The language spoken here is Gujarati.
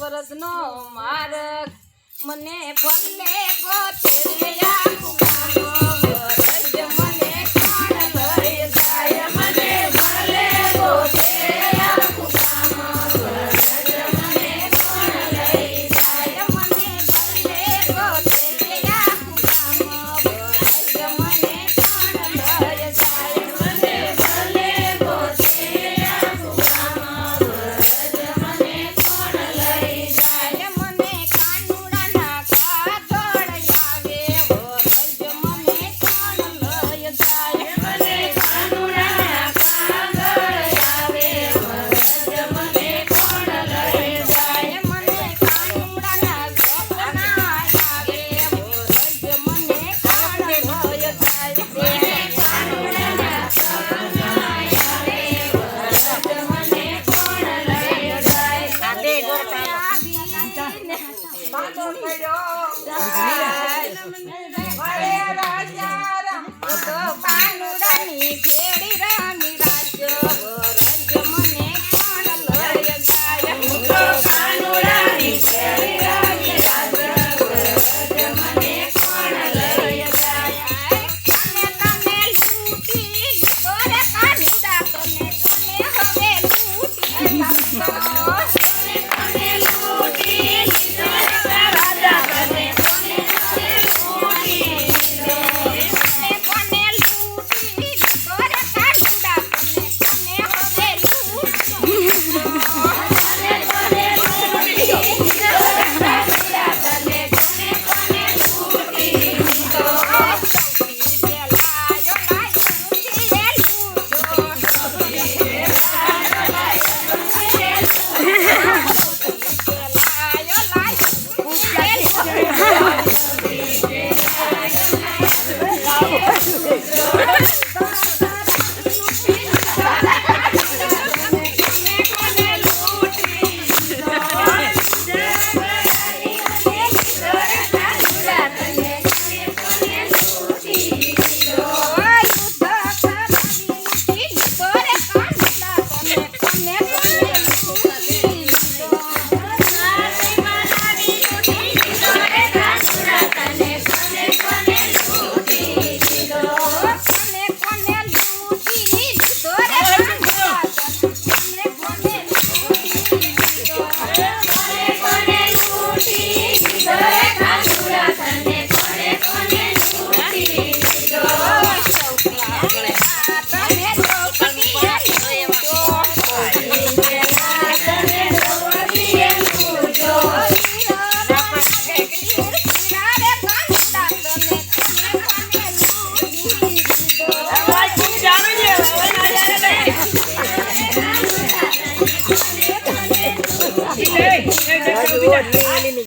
વરસનો માર્ગ મને ભલે ગોતે આખું કામ વરસ મને કોણ લઈ જાય મને ભલે ગોતે આખું કામ વરસ મને કોણ લઈ જાય મને ભલે ગોતે આખું કામ વરસ મને કોણ લઈ જાય મને ભલે ગોતે આખું કામ વરસ મને કોણ લઈ જાય મને કાનુડાના કાગળ આવે વરસ મને કોણ લઈ જાય મને કાનુડાના કાગળ આવે વરસ મને કોણ લઈ જાય મને કાનુડાના સપના આવે વરસ મને કોણ લઈ જાય મને કાનુડાના સપના આવે વરસ મને કોણ લઈ જાય આદે ગોરતા બાતો પડ્યો વરે રાજા રમ તો કાનુડાની ભેડી રામી રાજ્ય વરસ મને કોણ લઈ જાય હું તો કાનુડાની ભેડી રામી રાજ્ય વરસ મને કોણ લઈ જાય તને તને લૂટી લીધો રે કાનુડા તને તને હવે લૂટી લીધો તને તને લૂટી લીધો રે રાજા તને તને હવે લૂટી લીધો તને તને લૂટી લીધો રે કાનુડા તને તને હવે લૂટી લીધો તને તને લૂટી લીધો રે કાનુડા તને તને તને લૂટી લીધો સૌથી પેલાયો લાયો લૂટીએ લૂટો સૌથી પેલાયો લાયો લૂટીએ લૂટો સૌથી પેલાયો લાયો લૂટીએ લૂટો સૌથી પેલાયો લાયો